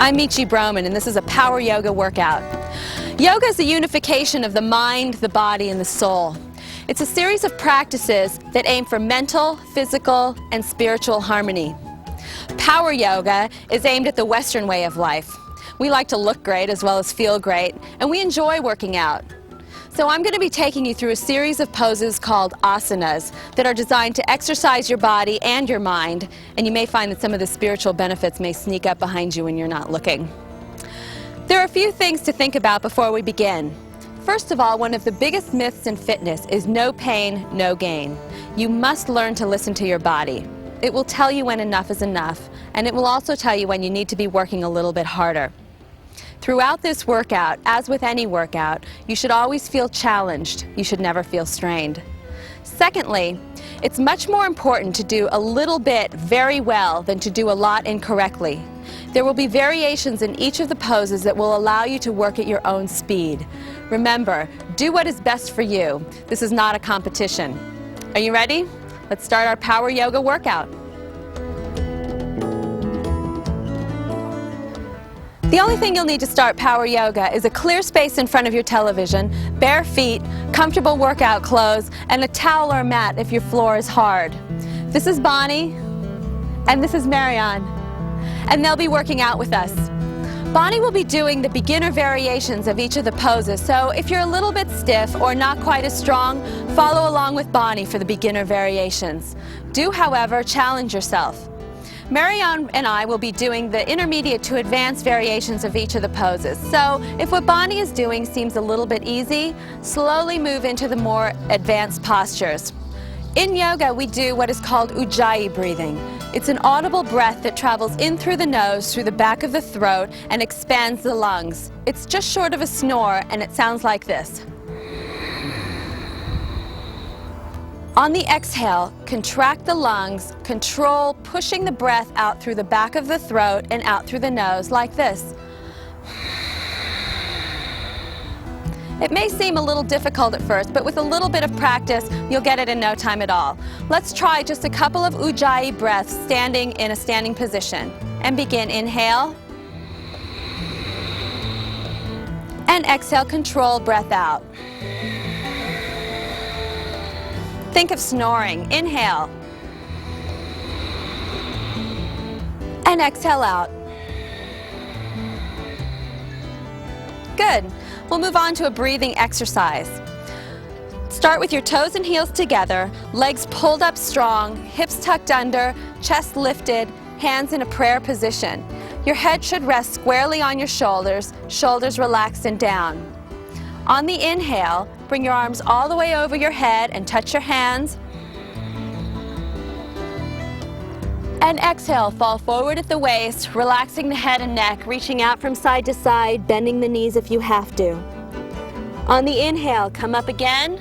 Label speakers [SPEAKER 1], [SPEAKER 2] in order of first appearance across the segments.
[SPEAKER 1] I'm Michi Broman, and this is a power yoga workout. Yoga is a unification of the mind, the body, and the soul. It's a series of practices that aim for mental, physical, and spiritual harmony. Power yoga is aimed at the Western way of life. We like to look great as well as feel great, and we enjoy working out. So I'm going to be taking you through a series of poses called asanas that are designed to exercise your body and your mind, and you may find that some of the spiritual benefits may sneak up behind you when you're not looking. There are a few things to think about before we begin. First of all, one of the biggest myths in fitness is no pain, no gain. You must learn to listen to your body. It will tell you when enough is enough, and it will also tell you when you need to be working a little bit harder. Throughout this workout, as with any workout, you should always feel challenged. You should never feel strained. Secondly, it's much more important to do a little bit very well than to do a lot incorrectly. There will be variations in each of the poses that will allow you to work at your own speed. Remember, do what is best for you. This is not a competition. Are you ready? Let's start our power yoga workout. The only thing you'll need to start power yoga is a clear space in front of your television, bare feet, comfortable workout clothes, and a towel or mat if your floor is hard. This is Bonnie, and this is Marianne, and they'll be working out with us. Bonnie will be doing the beginner variations of each of the poses, so if you're a little bit stiff or not quite as strong, follow along with Bonnie for the beginner variations. Do, however, challenge yourself. Marianne and I will be doing the intermediate to advanced variations of each of the poses. So if what Bonnie is doing seems a little bit easy, slowly move into the more advanced postures. In yoga, we do what is called ujjayi breathing. It's an audible breath that travels in through the nose, through the back of the throat, and expands the lungs. It's just short of a snore, and it sounds like this. On the exhale, contract the lungs, control pushing the breath out through the back of the throat and out through the nose like this. It may seem a little difficult at first, but with a little bit of practice, you'll get it in no time at all. Let's try just a couple of ujjayi breaths standing in a standing position. And begin. Inhale. And exhale, control breath out. Think of snoring. Inhale. And exhale out. Good. We'll move on to a breathing exercise. Start with your toes and heels together, legs pulled up strong, hips tucked under, chest lifted, hands in a prayer position. Your head should rest squarely on your shoulders, shoulders relaxed and down. On the inhale, bring your arms all the way over your head and touch your hands. And exhale, fall forward at the waist, relaxing the head and neck, reaching out from side to side, bending the knees if you have to. On the inhale, come up again,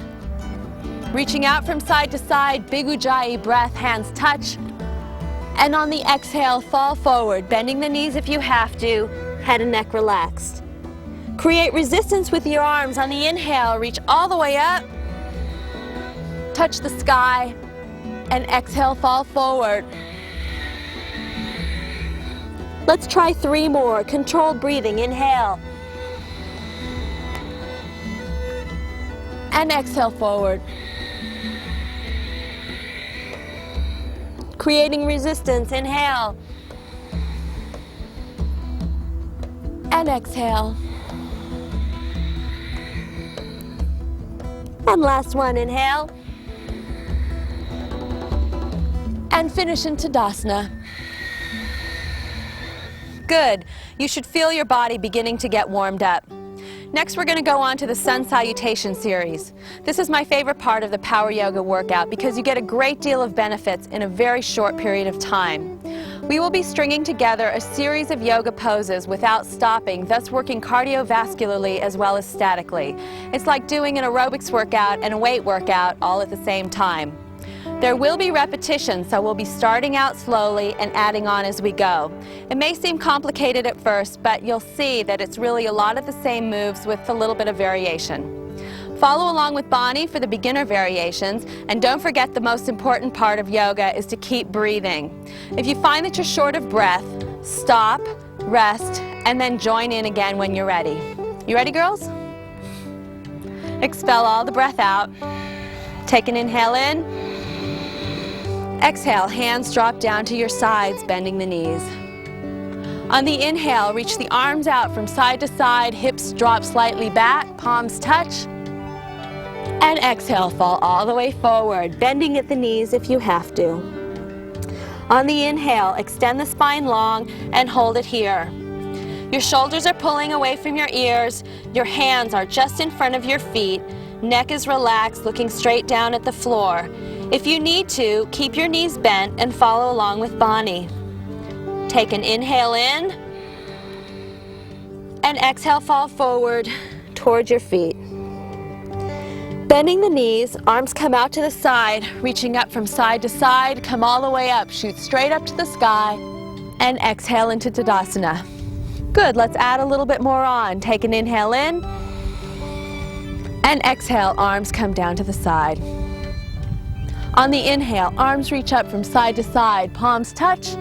[SPEAKER 1] reaching out from side to side, big ujjayi breath, hands touch. And on the exhale, fall forward, bending the knees if you have to, head and neck relaxed. Create resistance with your arms. On the inhale, reach all the way up, touch the sky, and exhale, fall forward. Let's try 3 more. Controlled breathing. Inhale. And exhale forward. Creating resistance. Inhale. And exhale. And last one, inhale. And finish in Tadasana. Good. You should feel your body beginning to get warmed up. Next, we're going to go on to the Sun Salutation series. This is my favorite part of the power yoga workout because you get a great deal of benefits in a very short period of time. We will be stringing together a series of yoga poses without stopping, thus working cardiovascularly as well as statically. It's like doing an aerobics workout and a weight workout all at the same time. There will be repetitions, so we'll be starting out slowly and adding on as we go. It may seem complicated at first, but you'll see that it's really a lot of the same moves with a little bit of variation. Follow along with Bonnie for the beginner variations, and don't forget the most important part of yoga is to keep breathing. If you find that you're short of breath, stop, rest, and then join in again when you're ready. You ready, girls? Expel all the breath out. Take an inhale in. Exhale, hands drop down to your sides, bending the knees. On the inhale, reach the arms out from side to side, hips drop slightly back, palms touch. And exhale, fall all the way forward, bending at the knees if you have to. On the inhale, extend the spine long and hold it here. Your shoulders are pulling away from your ears, your hands are just in front of your feet, neck is relaxed, looking straight down at the floor. If you need to, keep your knees bent and follow along with Bonnie. Take an inhale in, and exhale, fall forward towards your feet. Bending the knees, arms come out to the side, reaching up from side to side, come all the way up, shoot straight up to the sky, and exhale into Tadasana. Good, let's add a little bit more on. Take an inhale in, and exhale, arms come down to the side. On the inhale, arms reach up from side to side, palms touch,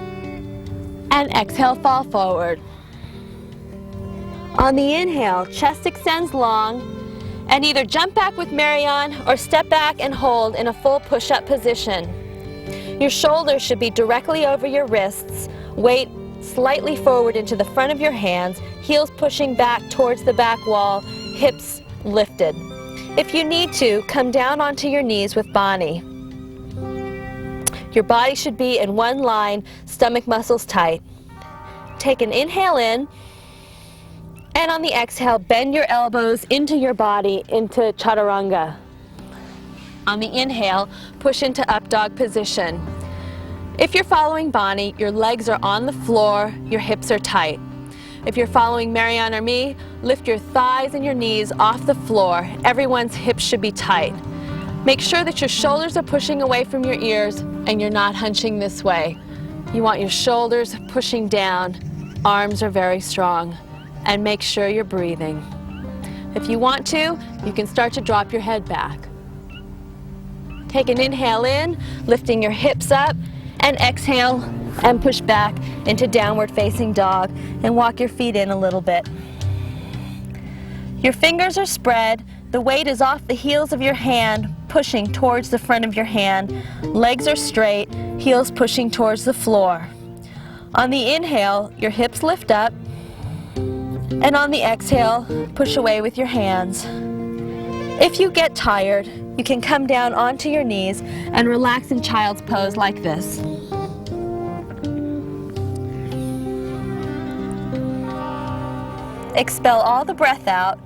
[SPEAKER 1] and exhale, fall forward. On the inhale, chest extends long, and either jump back with Marianne or step back and hold in a full push-up position. Your shoulders should be directly over your wrists, weight slightly forward into the front of your hands, heels pushing back towards the back wall, hips lifted. If you need to, come down onto your knees with Bonnie. Your body should be in one line, stomach muscles tight. Take an inhale in, and on the exhale, bend your elbows into your body, into Chaturanga. On the inhale, push into up dog position. If you're following Bonnie, your legs are on the floor, your hips are tight. If you're following Marianne or me, lift your thighs and your knees off the floor. Everyone's hips should be tight. Make sure that your shoulders are pushing away from your ears and you're not hunching this way. You want your shoulders pushing down, arms are very strong, and make sure you're breathing. If you want to, you can start to drop your head back. Take an inhale in, lifting your hips up, and exhale and push back into downward facing dog and walk your feet in a little bit. Your fingers are spread, the weight is off the heels of your hand, pushing towards the front of your hand. Legs are straight, heels pushing towards the floor. On the inhale, your hips lift up, and on the exhale, push away with your hands. If you get tired, you can come down onto your knees and relax in child's pose like this. Expel all the breath out,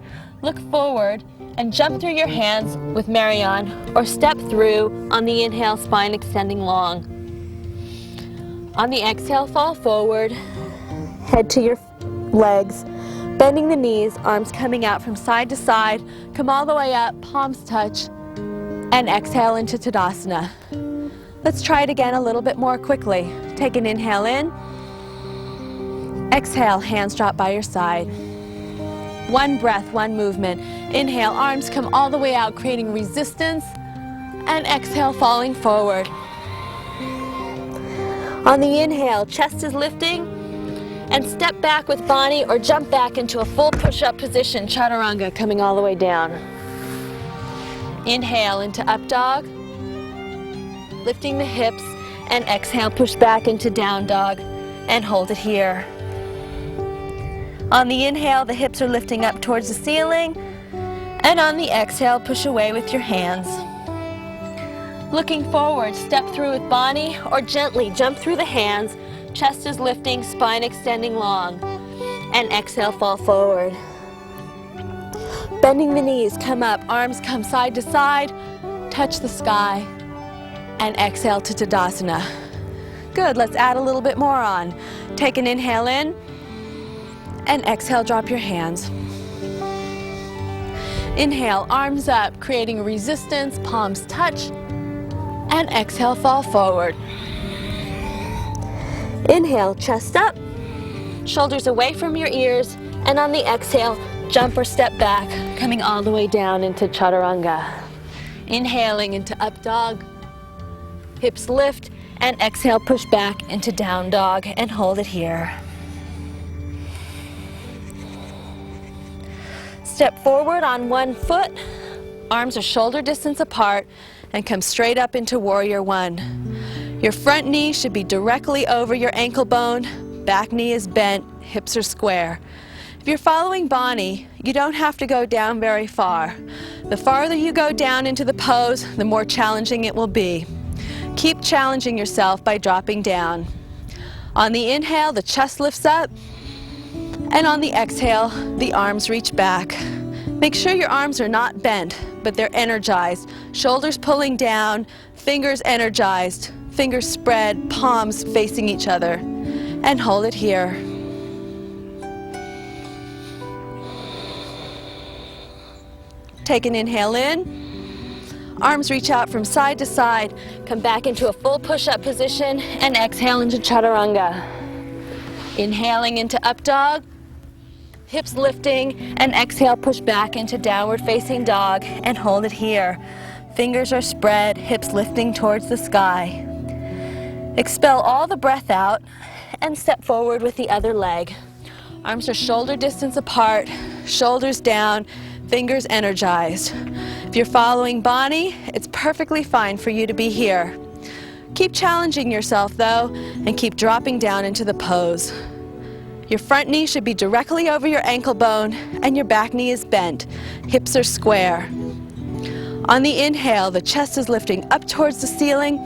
[SPEAKER 1] look forward, and jump through your hands with Marianne, or step through on the inhale, spine extending long. On the exhale, fall forward, head to your legs, bending the knees, arms coming out from side to side, come all the way up, palms touch, and exhale into Tadasana. Let's try it again a little bit more quickly. Take an inhale in, exhale, hands drop by your side. One breath, one movement. Inhale, arms come all the way out, creating resistance, and exhale, falling forward. On the inhale, chest is lifting, and step back with Bonnie or jump back into a full push-up position, Chaturanga, coming all the way down. Inhale into up dog, lifting the hips, and exhale, push back into down dog, and hold it here. On the inhale, the hips are lifting up towards the ceiling, and on the exhale, push away with your hands. Looking forward, step through with Bonnie, or gently jump through the hands, chest is lifting, spine extending long, and exhale, fall forward. Bending the knees, come up, arms come side to side, touch the sky, and exhale to Tadasana. Good, let's add a little bit more on. Take an inhale in, and exhale, drop your hands. Inhale, arms up, creating resistance, palms touch, and exhale, fall forward. Inhale, chest up, shoulders away from your ears, and on the exhale, jump or step back, coming all the way down into Chaturanga. Inhaling into up dog, hips lift, and exhale, push back into down dog, and hold it here. Step forward on one foot, arms are shoulder distance apart, and come straight up into Warrior One. Your front knee should be directly over your ankle bone, back knee is bent, hips are square. If you're following Bonnie, you don't have to go down very far. The farther you go down into the pose, the more challenging it will be. Keep challenging yourself by dropping down. On the inhale, the chest lifts up, and on the exhale, the arms reach back. Make sure your arms are not bent, but they're energized. Shoulders pulling down, fingers energized, fingers spread, palms facing each other. And hold it here. Take an inhale in. Arms reach out from side to side. Come back into a full push-up position and exhale into Chaturanga. Inhaling into Up Dog. Hips lifting, and exhale, push back into Downward Facing Dog and hold it here. Fingers are spread, hips lifting towards the sky. Expel all the breath out and step forward with the other leg. Arms are shoulder distance apart, shoulders down, fingers energized. If you're following Bonnie, it's perfectly fine for you to be here. Keep challenging yourself though, and keep dropping down into the pose. Your front knee should be directly over your ankle bone, and your back knee is bent. Hips are square. On the inhale, the chest is lifting up towards the ceiling,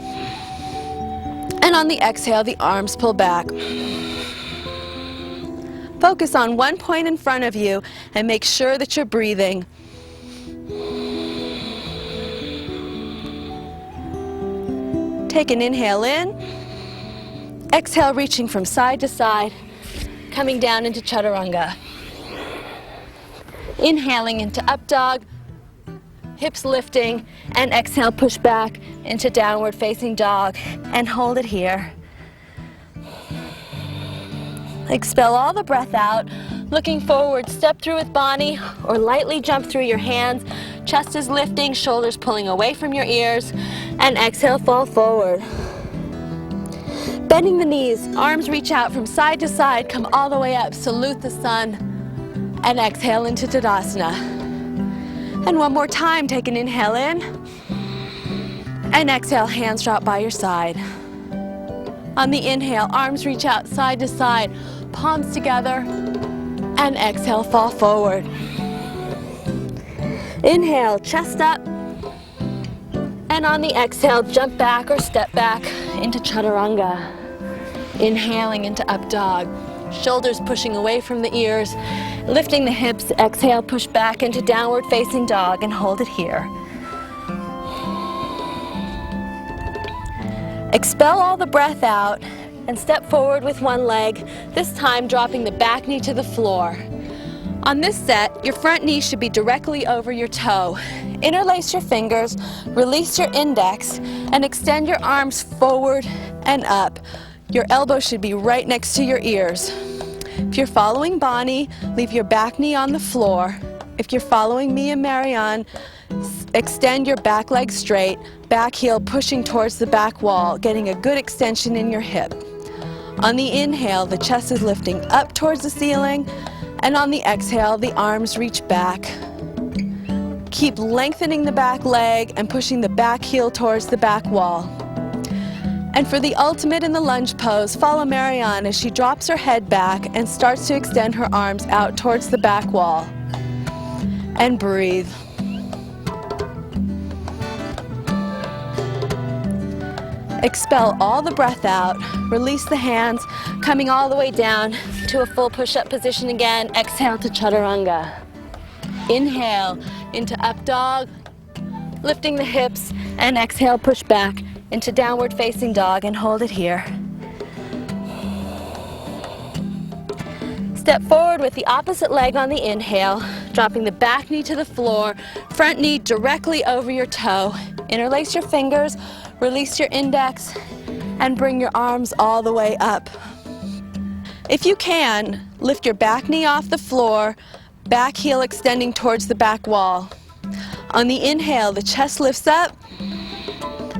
[SPEAKER 1] and on the exhale, the arms pull back. Focus on one point in front of you and make sure that you're breathing. Take an inhale in. Exhale, reaching from side to side, coming down into Chaturanga. Inhaling into Up Dog, hips lifting, and exhale, push back into Downward Facing Dog and hold it here. Expel all the breath out. Looking forward, step through with Bonnie or lightly jump through your hands. Chest is lifting, shoulders pulling away from your ears, and exhale, fall forward. Bending the knees, arms reach out from side to side, come all the way up, salute the sun, and exhale into Tadasana. And one more time, take an inhale in, and exhale, hands drop by your side. On the inhale, arms reach out side to side, palms together, and exhale, fall forward. Inhale, chest up, and on the exhale, jump back or step back into Chaturanga. Inhaling into Up Dog, shoulders pushing away from the ears, lifting the hips, exhale, push back into Downward Facing Dog and hold it here. Expel all the breath out and step forward with one leg, this time dropping the back knee to the floor. On this set, your front knee should be directly over your toe. Interlace your fingers, release your index, and extend your arms forward and up. Your elbows should be right next to your ears. If you're following Bonnie, leave your back knee on the floor. If you're following me and Marianne, extend your back leg straight, back heel pushing towards the back wall, getting a good extension in your hip. On the inhale, the chest is lifting up towards the ceiling, and on the exhale, the arms reach back. Keep lengthening the back leg and pushing the back heel towards the back wall. And for the ultimate in the lunge pose, follow Marianne as she drops her head back and starts to extend her arms out towards the back wall. And breathe. Expel all the breath out, release the hands, coming all the way down to a full push-up position again. Exhale to Chaturanga. Inhale into Up Dog, lifting the hips, and exhale, push back into Downward Facing Dog and hold it here. Step forward with the opposite leg on the inhale, dropping the back knee to the floor, front knee directly over your toe. Interlace your fingers, release your index, and bring your arms all the way up. If you can, lift your back knee off the floor, back heel extending towards the back wall. On the inhale, the chest lifts up,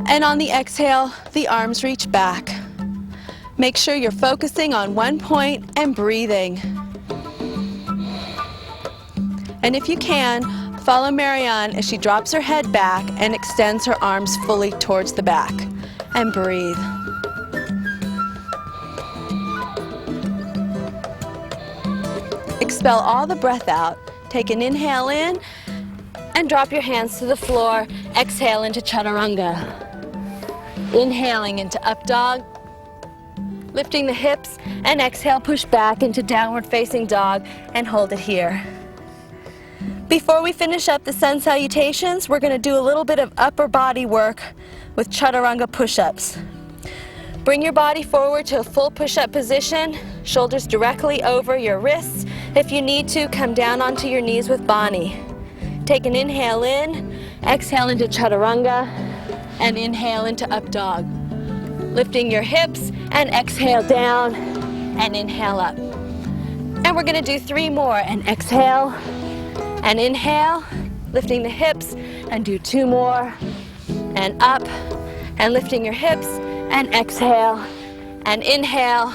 [SPEAKER 1] and on the exhale, the arms reach back. Make sure you're focusing on one point and breathing. And if you can, follow Marianne as she drops her head back and extends her arms fully towards the back. And breathe. Expel all the breath out. Take an inhale in and drop your hands to the floor. Exhale into chaturanga. Inhaling into up dog. Lifting the hips, and exhale, push back into downward facing dog and hold it here. Before we finish up the sun salutations, we're going to do a little bit of upper body work with chaturanga push-ups. Bring your body forward to a full push-up position, shoulders directly over your wrists. If you need to, come down onto your knees with Bani. Take an inhale in, exhale into chaturanga, and inhale into up dog. Lifting your hips, and exhale down, and inhale up. And we're going to do 3 more, and exhale, and inhale, lifting the hips, and do 2 more, and up, and lifting your hips, and exhale, and inhale,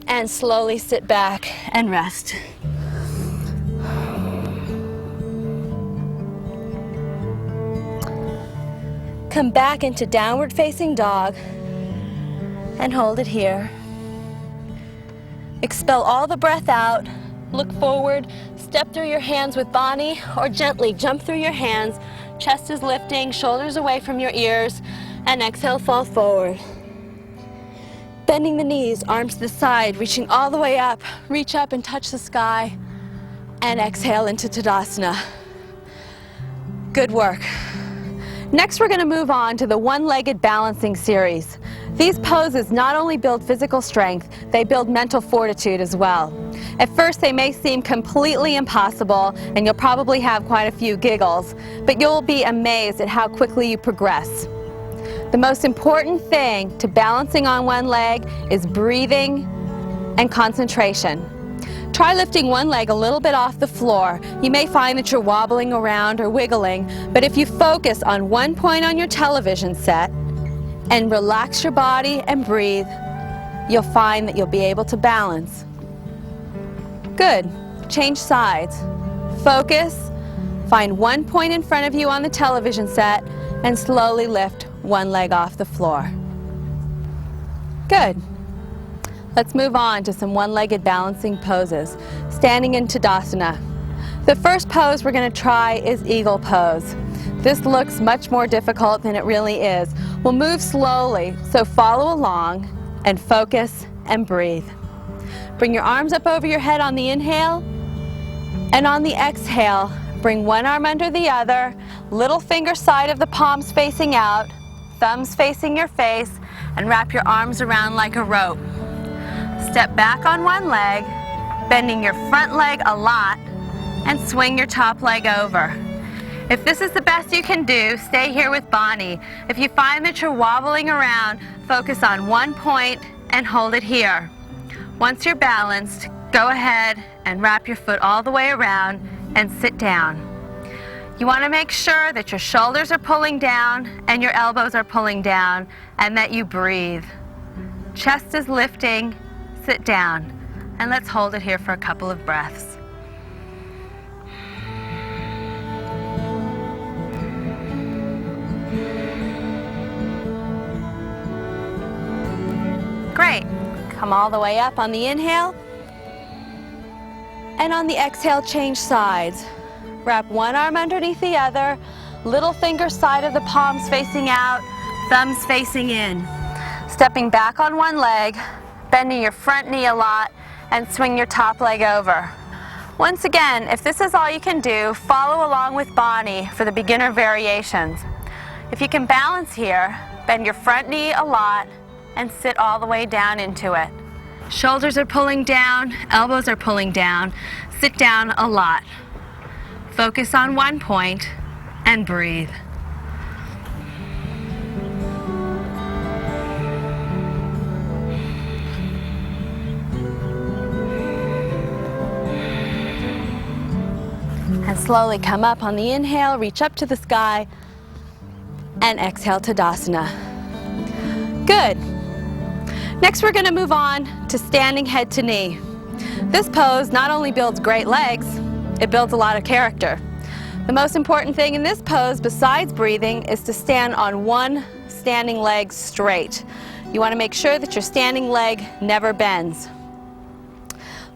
[SPEAKER 1] and slowly sit back and rest. Come back into downward facing dog and hold it here. Expel all the breath out. Look forward, step through your hands with Bani, or gently jump through your hands. Chest is lifting, shoulders away from your ears, and exhale, fall forward. Bending the knees, arms to the side, reaching all the way up. Reach up and touch the sky, and exhale into Tadasana. Good work. Next, we're going to move on to the one-legged balancing series. These poses not only build physical strength, they build mental fortitude as well. At first, they may seem completely impossible, and you'll probably have quite a few giggles, but you'll be amazed at how quickly you progress. The most important thing to balancing on one leg is breathing and concentration. Try lifting one leg a little bit off the floor. You may find that you're wobbling around or wiggling, but if you focus on one point on your television set and relax your body and breathe, you'll find that you'll be able to balance. Good. Change sides. Focus. Find one point in front of you on the television set and slowly lift one leg off the floor. Good. Let's move on to some one-legged balancing poses. Standing in Tadasana. The first pose we're going to try is eagle pose. This looks much more difficult than it really is. We'll move slowly, so follow along and focus and breathe. Bring your arms up over your head on the inhale, and on the exhale, bring one arm under the other, little finger side of the palms facing out, thumbs facing your face, and wrap your arms around like a rope. Step back on one leg, bending your front leg a lot, and swing your top leg over. If this is the best you can do, stay here with Bani. If you find that you're wobbling around, focus on one point and hold it here. Once you're balanced, go ahead and wrap your foot all the way around and sit down. You want to make sure that your shoulders are pulling down and your elbows are pulling down, and that you breathe. Chest is lifting. Sit down, and let's hold it here for a couple of breaths. Great. Come all the way up on the inhale, and on the exhale, change sides. Wrap one arm underneath the other, little finger side of the palms facing out, thumbs facing in. Stepping back on one leg, bending your front knee a lot, and swing your top leg over. Once again, if this is all you can do, follow along with Bani for the beginner variations. If you can balance here, bend your front knee a lot and sit all the way down into it. Shoulders are pulling down, elbows are pulling down. Sit down a lot. Focus on one point and breathe. And slowly come up on the inhale, reach up to the sky, and exhale Tadasana. Good. Next we're going to move on to standing head to knee. This pose not only builds great legs, It builds a lot of character. The most important thing in this pose, besides breathing, is to stand on one standing leg straight. You want to make sure that your standing leg never bends.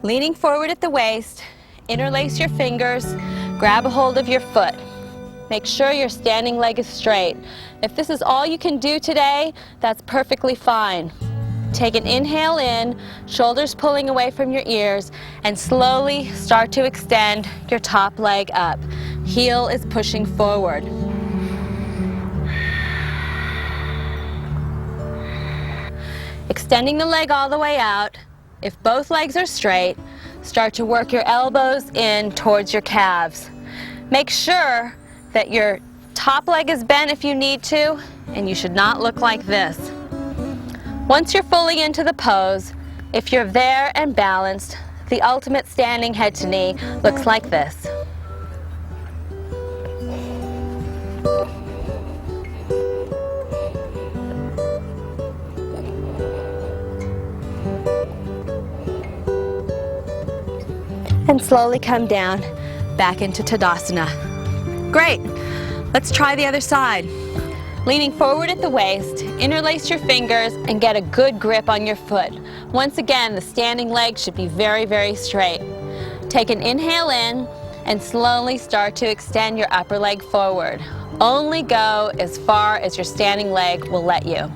[SPEAKER 1] Leaning forward at the waist, interlace your fingers, grab a hold of your foot. Make sure your standing leg is straight. If this is all you can do today, that's perfectly fine. Take an inhale in, shoulders pulling away from your ears, and slowly start to extend your top leg up. Heel is pushing forward. Extending the leg all the way out. If both legs are straight, start to work your elbows in towards your calves. Make sure that your top leg is bent if you need to, and you should not look like this. Once you're fully into the pose, if you're there and balanced, the ultimate standing head to knee looks like this. And slowly come down back into Tadasana. Great. Let's try the other side. Leaning forward at the waist, interlace your fingers and get a good grip on your foot. Once again, the standing leg should be very, very straight. Take an inhale in and slowly start to extend your upper leg forward. Only go as far as your standing leg will let you.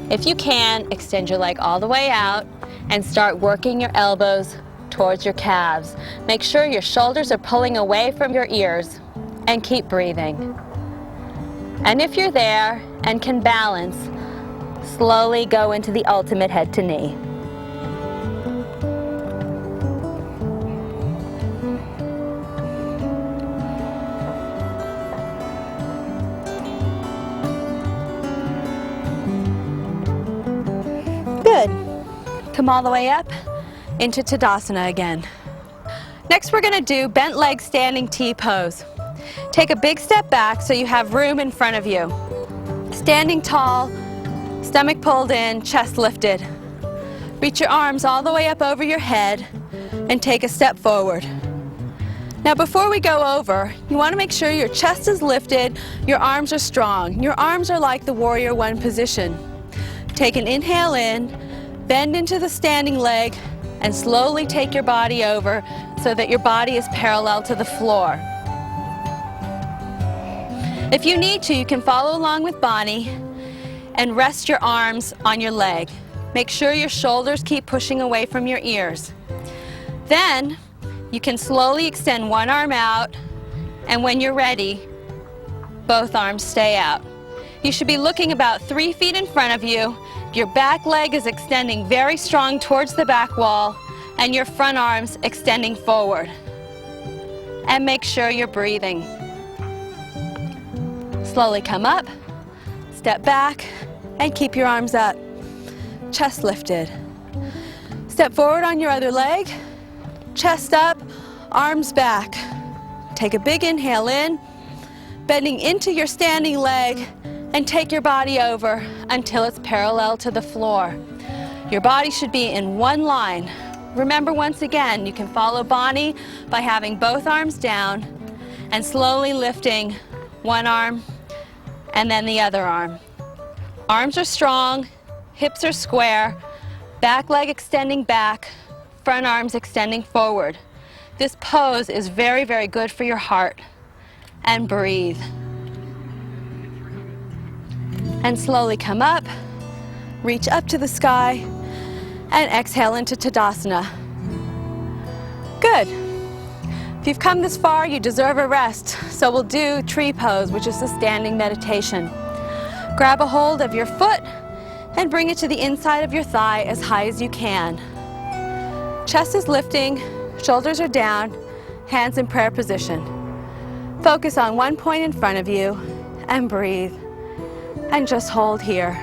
[SPEAKER 1] If you can, extend your leg all the way out and start working your elbows towards your calves. Make sure your shoulders are pulling away from your ears and keep breathing. And if you're there and can balance, slowly go into the ultimate head to knee. Good. Come all the way up into Tadasana again. Next we're going to do bent leg standing T pose. Take a big step back so you have room in front of you. Standing tall, stomach pulled in, chest lifted. Reach your arms all the way up over your head and take a step forward. Now before we go over, you want to make sure your chest is lifted, your arms are strong. Your arms are like the warrior one position. Take an inhale in, bend into the standing leg, and slowly take your body over so that your body is parallel to the floor. If you need to, you can follow along with Bonnie and rest your arms on your leg. Make sure your shoulders keep pushing away from your ears. Then you can slowly extend one arm out, and when you're ready, both arms stay out. You should be looking about 3 feet in front of you. Your back leg is extending very strong towards the back wall, and your front arms extending forward. And make sure you're breathing. Slowly come up, step back, and keep your arms up. Chest lifted. Step forward on your other leg, chest up, arms back. Take a big inhale in, bending into your standing leg, and take your body over until it's parallel to the floor. Your body should be in one line. Remember, once again, you can follow Bonnie by having both arms down and slowly lifting one arm and then the other arm. Arms are strong, hips are square, back leg extending back, front arms extending forward. This pose is very, very good for your heart. And breathe. And slowly come up, reach up to the sky, and exhale into Tadasana. Good. If you've come this far, you deserve a rest, so we'll do tree pose, which is a standing meditation. Grab a hold of your foot and bring it to the inside of your thigh as high as you can. Chest is lifting, shoulders are down, hands in prayer position. Focus on one point in front of you and breathe. And just hold here.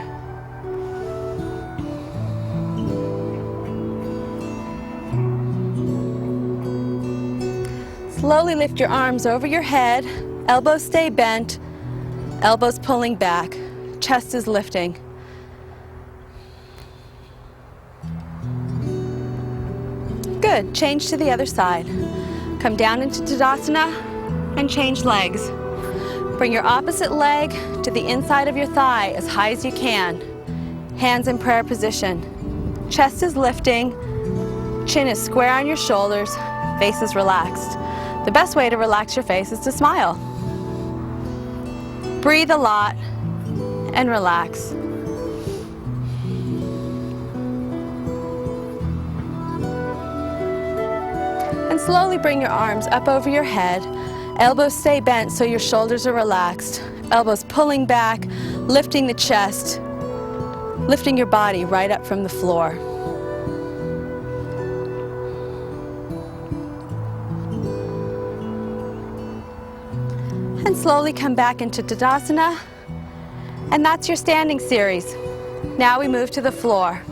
[SPEAKER 1] Slowly lift your arms over your head, elbows stay bent, elbows pulling back, chest is lifting. Good, change to the other side. Come down into Tadasana and change legs. Bring your opposite leg to the inside of your thigh as high as you can. Hands in prayer position. Chest is lifting, chin is square on your shoulders, face is relaxed. The best way to relax your face is to smile. Breathe a lot and relax. And slowly bring your arms up over your head. Elbows stay bent so your shoulders are relaxed. Elbows pulling back, lifting the chest, lifting your body right up from the floor. And slowly come back into Tadasana. And that's your standing series. Now we move to the floor.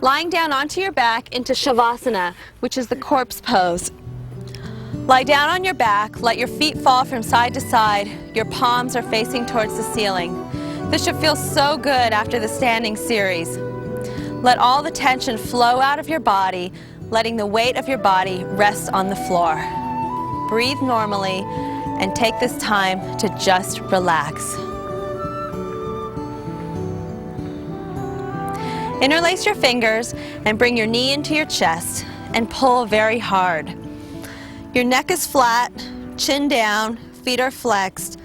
[SPEAKER 1] Lying down onto your back into Shavasana, which is the corpse pose. Lie down on your back, let your feet fall from side to side. Your palms are facing towards the ceiling. This should feel so good after the standing series. Let all the tension flow out of your body, letting the weight of your body rest on the floor. Breathe normally and take this time to just relax. Interlace your fingers and bring your knee into your chest and pull very hard. Your neck is flat, chin down, feet are flexed.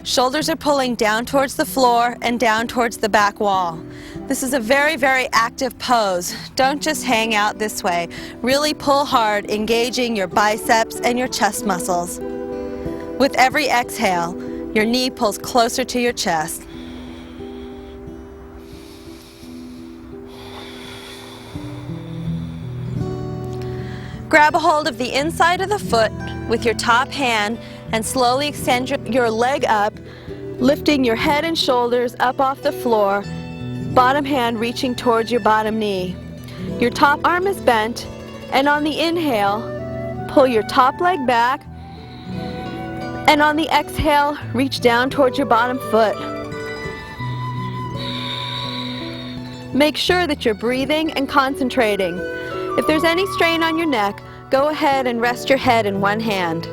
[SPEAKER 1] Shoulders are pulling down towards the floor and down towards the back wall. This is a very, very active pose. Don't just hang out this way. Really pull hard, engaging your biceps and your chest muscles. With every exhale, your knee pulls closer to your chest. Grab a hold of the inside of the foot with your top hand and slowly extend your leg up, lifting your head and shoulders up off the floor, bottom hand reaching towards your bottom knee. Your top arm is bent, and on the inhale, pull your top leg back, and on the exhale, reach down towards your bottom foot. Make sure that you're breathing and concentrating. If there's any strain on your neck, go ahead and rest your head in one hand.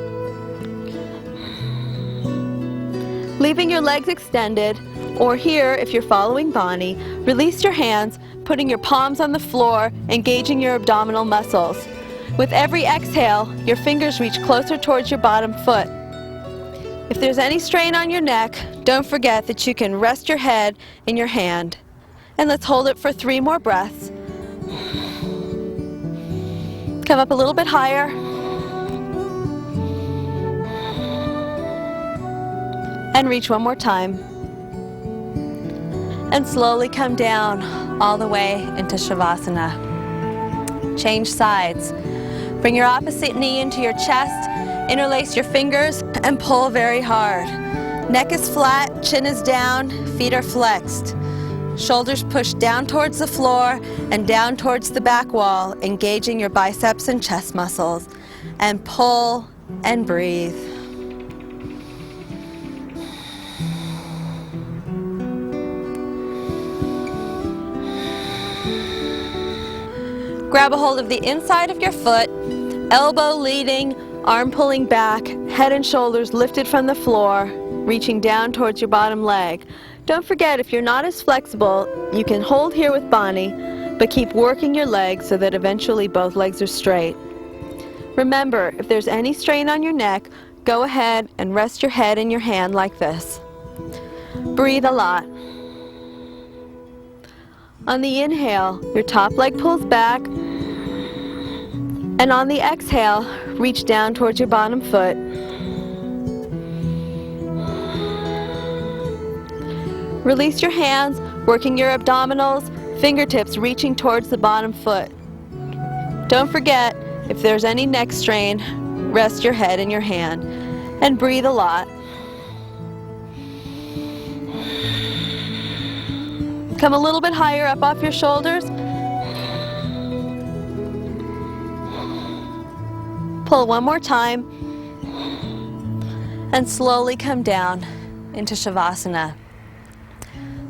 [SPEAKER 1] Leaving your legs extended, or here, if you're following Bonnie, release your hands, putting your palms on the floor, engaging your abdominal muscles. With every exhale, your fingers reach closer towards your bottom foot. If there's any strain on your neck, don't forget that you can rest your head in your hand. And let's hold it for 3 more breaths. Come up a little bit higher. And reach one more time. And slowly come down all the way into Shavasana. Change sides. Bring your opposite knee into your chest, interlace your fingers, and pull very hard. Neck is flat, chin is down, feet are flexed. Shoulders push down towards the floor and down towards the back wall, engaging your biceps and chest muscles. And pull and breathe. Grab a hold of the inside of your foot, elbow leading, arm pulling back, head and shoulders lifted from the floor, reaching down towards your bottom leg. Don't forget, if you're not as flexible, you can hold here with Bonnie, but keep working your legs so that eventually both legs are straight. Remember, if there's any strain on your neck, go ahead and rest your head in your hand like this. Breathe a lot. On the inhale, your top leg pulls back, and on the exhale, reach down towards your bottom foot. Release your hands, working your abdominals, fingertips reaching towards the bottom foot. Don't forget, if there's any neck strain, rest your head in your hand and breathe a lot. Come a little bit higher up off your shoulders. Pull one more time and slowly come down into Shavasana.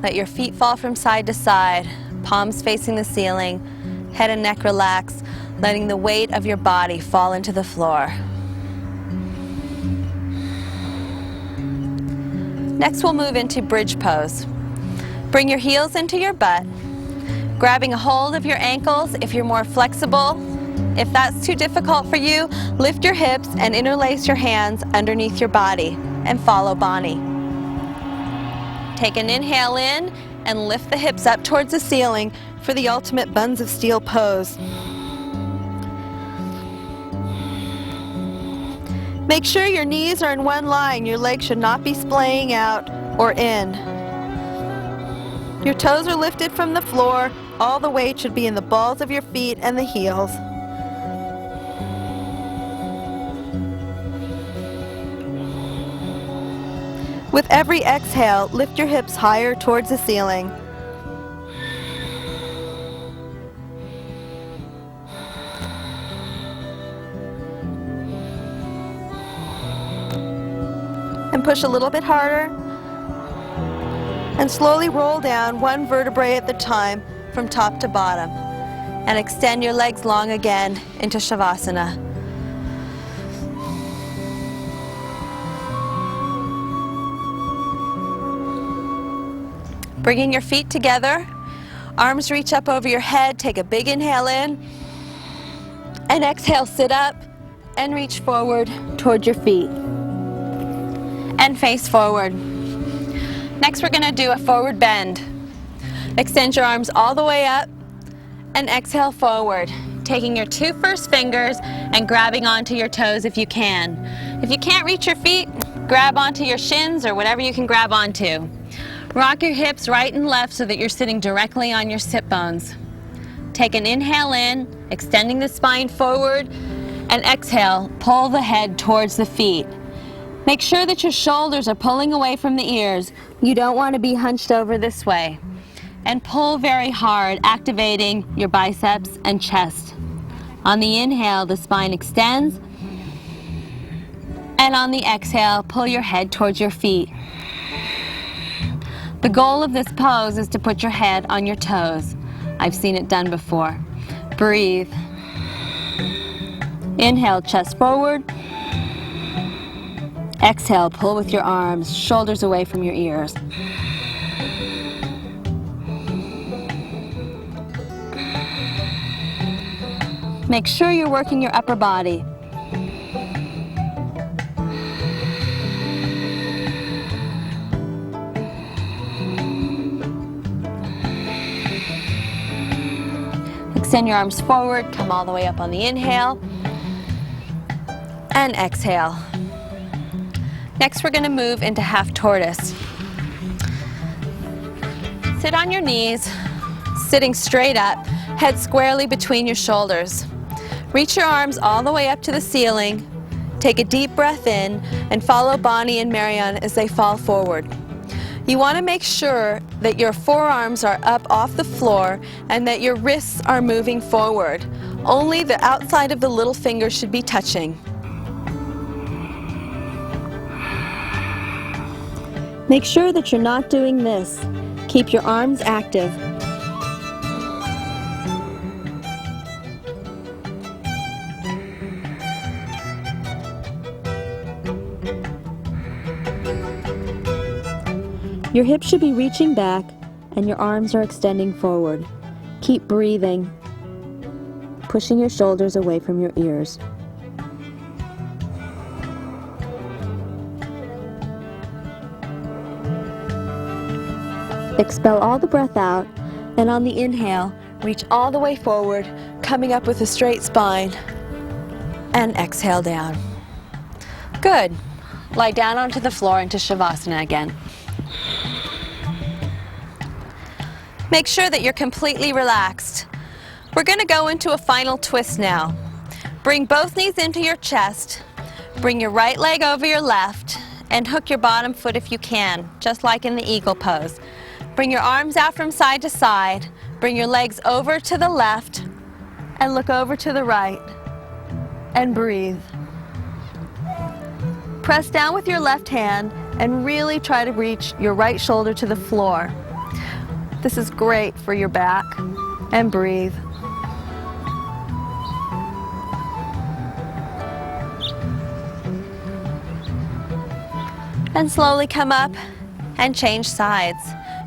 [SPEAKER 1] Let your feet fall from side to side, palms facing the ceiling, head and neck relax, letting the weight of your body fall into the floor. Next we'll move into bridge pose. Bring your heels into your butt, grabbing a hold of your ankles if you're more flexible. If that's too difficult for you, lift your hips and interlace your hands underneath your body and follow Bonnie. Take an inhale in and lift the hips up towards the ceiling for the ultimate buns of steel pose. Make sure your knees are in one line. Your legs should not be splaying out or in. Your toes are lifted from the floor. All the weight should be in the balls of your feet and the heels. With every exhale, lift your hips higher towards the ceiling. And push a little bit harder. And slowly roll down one vertebrae at the time from top to bottom. And extend your legs long again into Shavasana. Bringing your feet together, arms reach up over your head, take a big inhale in, and exhale, sit up and reach forward toward your feet. And face forward. Next we're going to do a forward bend. Extend your arms all the way up and exhale forward, taking your two first fingers and grabbing onto your toes if you can. If you can't reach your feet, grab onto your shins or whatever you can grab onto. Rock your hips right and left so that you're sitting directly on your sit bones. Take an inhale in, extending the spine forward, and exhale, pull the head towards the feet. Make sure that your shoulders are pulling away from the ears. You don't want to be hunched over this way. And pull very hard, activating your biceps and chest. On the inhale, the spine extends. And on the exhale, pull your head towards your feet. The goal of this pose is to put your head on your toes. I've seen it done before. Breathe. Inhale, chest forward. Exhale, pull with your arms, shoulders away from your ears. Make sure you're working your upper body. Extend your arms forward, come all the way up on the inhale, and exhale. Next we're going to move into half tortoise. Sit on your knees, sitting straight up, head squarely between your shoulders. Reach your arms all the way up to the ceiling, take a deep breath in, and follow Bonnie and Marianne as they fall forward. You want to make sure that your forearms are up off the floor and that your wrists are moving forward. Only the outside of the little fingers should be touching. Make sure that you're not doing this. Keep your arms active. Your hips should be reaching back and your arms are extending forward. Keep breathing, pushing your shoulders away from your ears. Expel all the breath out, and on the inhale, reach all the way forward, coming up with a straight spine, and exhale down. Good. Lie down onto the floor into Shavasana again. Make sure that you're completely relaxed. We're going to go into a final twist now. Bring both knees into your chest, bring your right leg over your left, and hook your bottom foot if you can, just like in the eagle pose. Bring your arms out from side to side, bring your legs over to the left, and look over to the right, and breathe. Press down with your left hand and really try to reach your right shoulder to the floor. This is great for your back, and breathe. And slowly come up and change sides.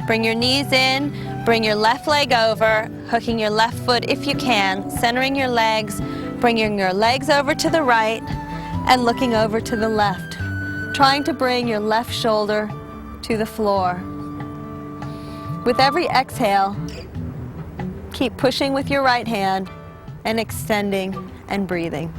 [SPEAKER 1] Bring your knees in, bring your left leg over, hooking your left foot if you can, centering your legs, bringing your legs over to the right, and looking over to the left, trying to bring your left shoulder to the floor. With every exhale, keep pushing with your right hand and extending and breathing.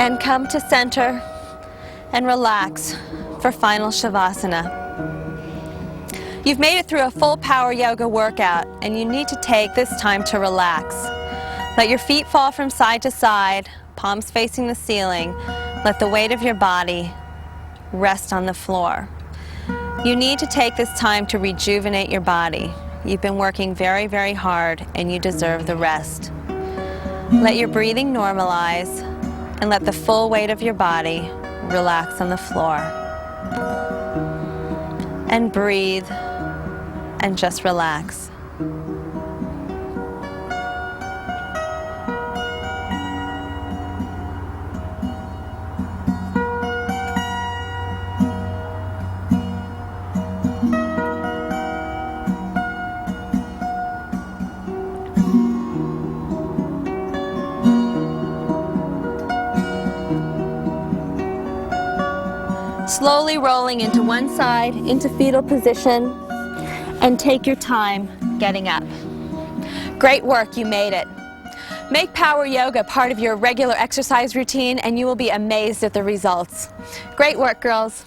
[SPEAKER 1] And come to center and relax for final Shavasana. You've made it through a full power yoga workout, and you need to take this time to relax. Let your feet fall from side to side, palms facing the ceiling. Let the weight of your body rest on the floor. You need to take this time to rejuvenate your body. You've been working very, very hard, and you deserve the rest. Let your breathing normalize, and let the full weight of your body relax on the floor. And breathe, and just relax. Slowly rolling into one side, into fetal position, and take your time getting up. Great work, you made it. Make power yoga part of your regular exercise routine and you will be amazed at the results. Great work, girls.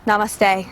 [SPEAKER 1] Namaste.